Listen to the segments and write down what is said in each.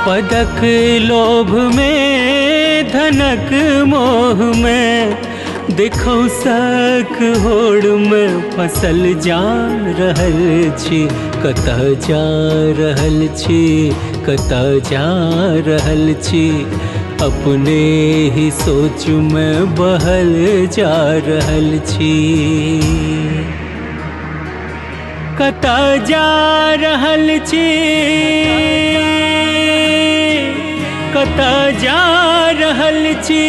पदक लोभ में धनक मोह में, देखो सक होड़ में फसल जा रहल छी, कतऽ जा रहल छी, कतऽ जा रहल छी, अपने ही सोच में बहल जा रहल छी। कतऽ जा रहल छी, कतऽ जा रहल छी।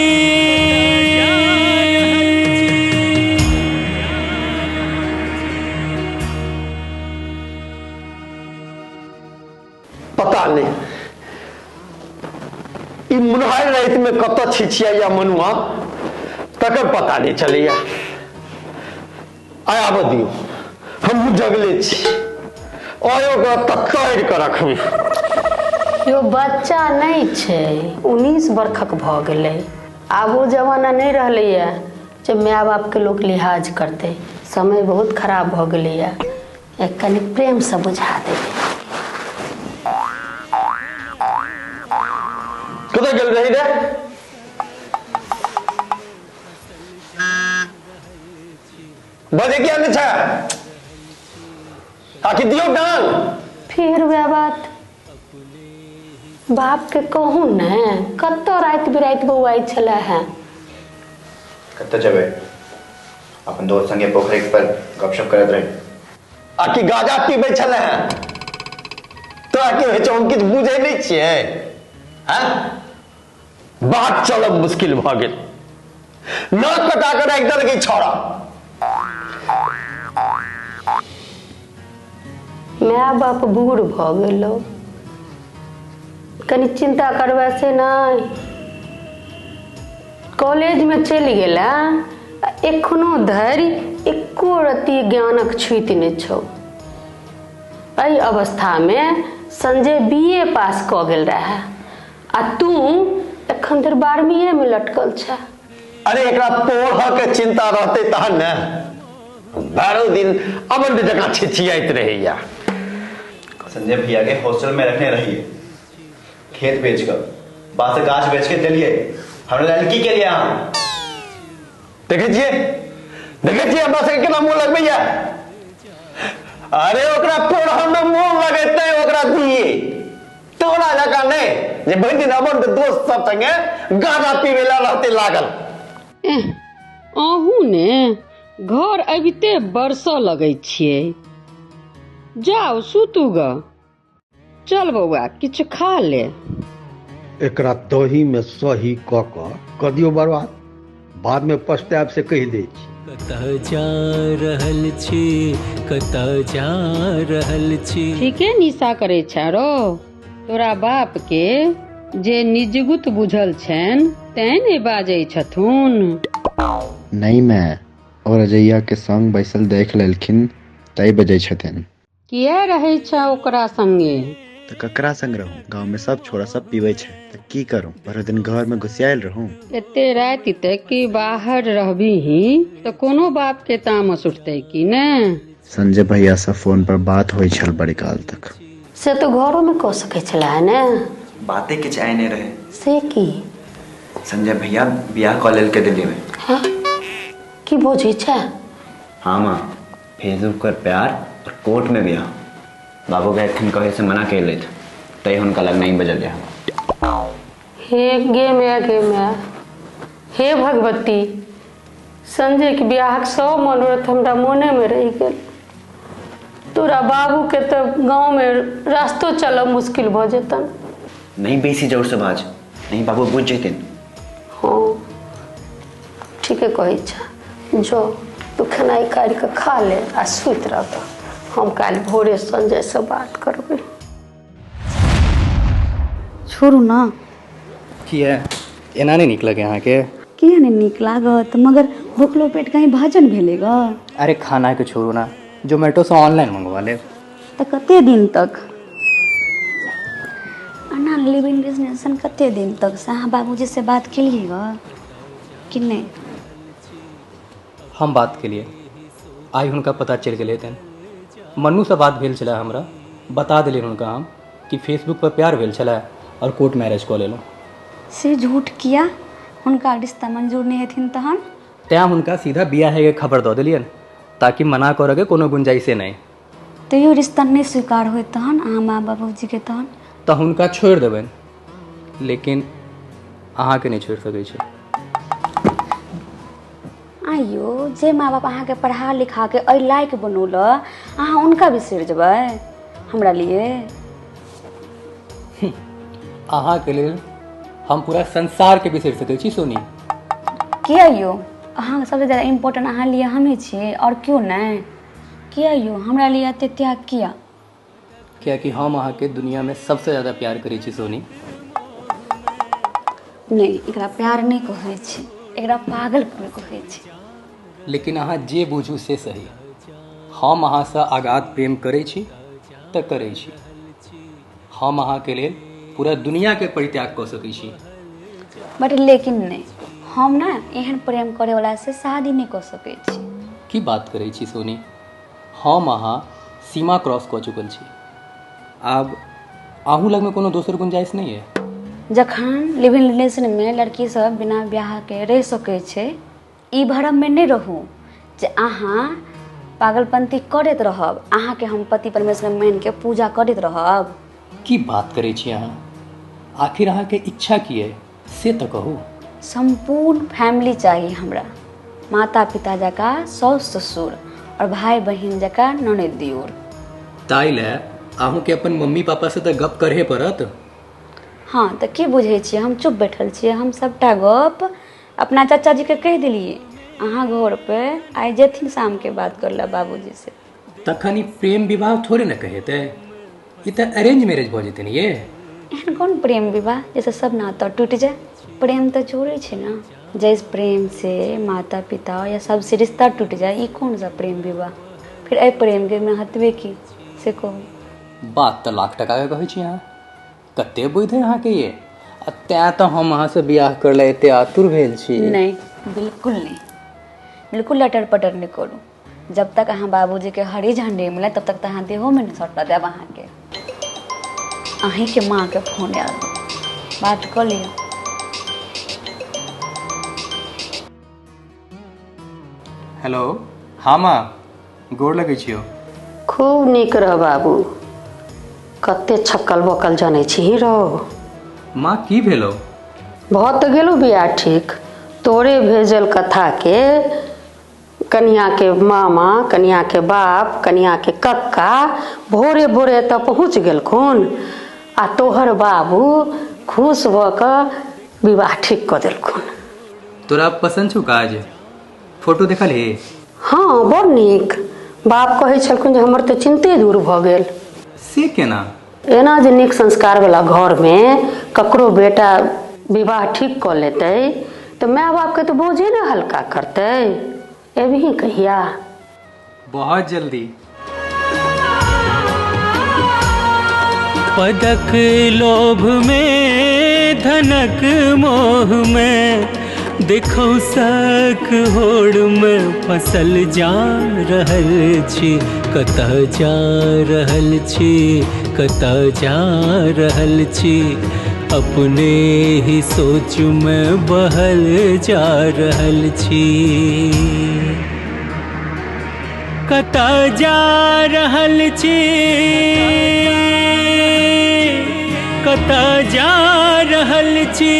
पता नहीं ई मुनहार रात में कत छिछिया मनुआ तकर पता नहीं चलिया। आया दियो हम जगले छी आयो तैर कर रखबी। यो बच्चा नहीं छे 19 बरखक भ गेलै, आब वो जमाना नहीं रहलैया जे माय बाप के लोग लिहाज करते। समय बहुत खराब भ गेलैया, कनि प्रेम से बुझा देबै। कतऽ गेल रही रे? बजे क्या नहीं छा आखिर दियो डांग। फिर वह बात बाप के कहूँ ने, कत्तो रात बिरात बौआई छले है। कत्तो जबे अपन दोस्त संगे पोखरे पर गपशप करत रहे। आखिर गाजा पीबे छले हैं तो आखिर हम किछ बुझे नहीं छिए हैं। बात चलब मुश्किल भ गेल, नाक कटा कर एक दल के छोड़ा। माय बाप बूढ़ भ गेलो, कनी चिंता करबे से नहीं। कॉलेज में चलि गेला, एखनो धरि एको रति ज्ञानक छुति नहीं छौ। एहि अवस्था में संजय बीए पास क गेल रहे आ तू एखन धरि 12वीं में लटकल छ। अरे एकरा पोढ़ के चिंता रहते तहन ने बारह दिन अबंड जगह छिछियाइत रहैया। संजय भैया के हॉस्टल में रखने रहिए, खेत बेचकर बात गाछ बेच के दिलिए, हमरा लड़की के लिए हम देखे छिए हमरा से केना मुंह लगबैया। अरे ओकरा पोढ़ में मुंह लगेते ओकरा दिए, तोरा जगह नहीं जे भरि दिन अबंड दोस्त सब संगे गाजा पीवे ला रहते लागल। अहू ने घर अबिते बरसो लगे छिए। जाओ सुतू ग, चल बउआ किछु खा ले। एकरा दही में सही क दियो बर्बाद, बाद में पछताब से कह दे छी। कतऽ जा रहल छी, कतऽ जा रहल छी। ठीके निशा करे छारो, तोरा बाप के जे निजगुत बुझल छन तैं ने बाजै छथुन। नहीं मैं और अजैया के संग बैसल देख लेलखिन तई बजै छथिन। किया रहे छ ओकरा संगे? तो ककरा संग रहूं, गांव में सब छोरा सब पीवे छे तो की करूं, भर दिन घर में घुसियाल रहूं। एते रात तक की बाहर रहबी ही तो कोनो बाप के तामस उठते की ने। संजय भैया से फोन पर बात होई छल बड़ी काल तक। से तो घरों में कह सके छला है ने। बातें किछ आए नहीं रहे से की संजय भैया बियाह कॉल के दिल्ली में। हाँ? की बोझी छे? हाँ माँ, फेसबुक पर प्यार और कोर्ट में बियाह। बाबू के एखन कहे से मना कर ले तय हुनका लग नहीं बजल गया। हे भगवती, संजय के बियाह सब मनोरथ हमरा मोने में रह गेल। तोरा बाबू के तो गांव में रास्तो चलब मुश्किल भ जेतन। नहीं बेसी जोर से बाज, नहीं बाबू बुझ जेतिन। हाँ ठीक है कही छा, जो तू खेनाई काट के खा ले आ सुत रह। हम काल भोरे संजय से बात करबे। छोड़ू ना किया एना नहीं निक लगे अहाँके? किया नहीं निक लागत, मगर भूखलो पेट कहीं भजन भेलेगा। अरे खाना के छोड़ू ना, जोमेटो से ऑनलाइन मंगवा ले। तो कते दिन तक अन्ना लिविंग रिलेशन कते दिन तक? साहा बाबूजी से बात केलिएगा कि नहीं? हम बात के लिए आई हुनका पता चल गए थे, मन्नू से बात भेल छला हमरा, बता दिले हुनका हम कि फेसबुक पर प्यार भेल छला और कोर्ट मैरिज कऽ लेलहुँ। से झूठ किया हुनका रिश्ता मंजूर नहीं हेथिन तहन? तैँ हुनका सीधा बियाहके खबर दऽ देलियनि ताकि मना करऽके कोनो गुंजाइशे नहि। तैयो रिश्ता नहीं स्वीकार होय तहन अहाँ माँ बाबूजी के तहन? तऽ हुनका छोड़ि देबनि, लेकिन अहाँके नहि छोड़ि सकै छी। आइयो जे माँ बाप अहाँ के पढ़ा लिखा के एहि लायक बनौल अहाँ उनका बिसरि जेबै हमरा लिए? अहाँके लेल हम पूरा संसारके बिसरि सकै छी सोनी। किया यौ अहाँ सबसे ज़्यादा इम्पोर्टेंट अहाँ लिए हमें छियै और क्यों नहीं? किया यौ हमरा लिए एते त्याग किया? कियाकि हम अहाँके दुनियामे सबसँ ज़्यादा प्यार करै छी सोनी। नहीं एकरा प्यार नहीं कहै छै, एकरा पागलपन कहै छै। लेकिन अहाँ जे बुझू से सही, हम अहाँसँ अगाध प्रेम करै छी तऽ करै छी। हम अहाँके लेल पूरा दुनियाके परित्याग कऽ सकै छी। बट लेकिन नहीं हम ना एहन प्रेम करे वाला से शादी नहीं कर सकै छी। की बात करै छी सोनी, हम अहाँ सीमा क्रॉस कऽ चुकल छी। आब अहूँ लगमे कोनो दोसर गुंजाइश नहीं है? जखन लिविंग रिलेशन में लड़की सब बिना ब्याह के रह सकै छै, ई भरम में नहीं रहू जे अहाँ पागलपंती करैत रहब, अहाँ के हम पति परमेश्वर मान के पूजा करैत रहब। की बात करै छी अहाँ? आखिर अहाँके इच्छा की है से तऽ कहू। संपूर्ण फैमिली चाहिए हमरा, माता पिता जका साउस ससुर और भाई बहिन जका ननद दियोर। ताहि लए अहूँके अपन मम्मी पापासँ तऽ गप करहे पड़त। हाँ तो की बुझे छियै, हम चुप बैठल छियै। हम सबटा गप अपना चाचा जी के कह दिलिए। अहाँ घर पे आइ जेथिन शाम के बात करला बाबूजी से। तखन ई प्रेम विवाह थोड़े न कहेतै, ई तऽ अरेंज मैरिज भऽ जेतै ने ये। एहन कौन प्रेम विवाह जैसे सब नाता टूट जाए? प्रेम तो जोड़े छै ना। जैसे प्रेम से माता पिता या सबसे रिश्ता टूट जाए, ई कौन सा प्रेम विवाह? फिर एहि प्रेम के महत्व की से कहू। बात तऽ लाख टका के कहै छी अहाँ, कते बुद्धि है अहाँके ये। आ तैं तऽ हम अहाँसँ बियाह करले एते आतुर भेल छी। नहीं बिल्कुल नहीं, बिल्कुल लटर पटर नहीं करू। जब तक अहाँ बाबूजी के हरी झंडी मिले तब तक अहाँ देहो में नहीं सट्टा देव। अहाँ के अहीं के माँ के फोन आयल, बात कर लिया। हेलो, हाँ माँ, गोर लगै छियौ। खूब नीक रह बाबू, कते छक्कल बकल जाने छी रो। माँ की भेलो? भऽ तऽ गेलौ बियाह ठीक। तोरे भेजल कथा के कनिया के मामा, कनिया के बाप, कनिया के कक्का भोरे भोरे एतऽ पहुँच गेलखुन आ तोहर बाबू खुश भऽ कऽ विवाह ठीक कऽ देलखुन। तोरा पसंद छौ काज? फोटो देखल हे? हाँ बड़ नीक। बाप कहै छलखुन जे हमर तऽ चिंते दूर भऽ गेल। से केना? एना जे नीक संस्कार वाला घर में ककरो बेटा विवाह ठीक कऽ लेतै तऽ माय बाप के तो बोझे ने हल्का करतै। एबही कहिया? बहुत जल्दी। पदक लोभ में धनक मोह में देखो सख होड़ में फसल जा रहल छी, कतऽ जा रहल छी, कतऽ जा रहल छी, अपने ही सोच में बहल जा रहल छी। कतऽ जा रहल छी, कतऽ जा रहल छी,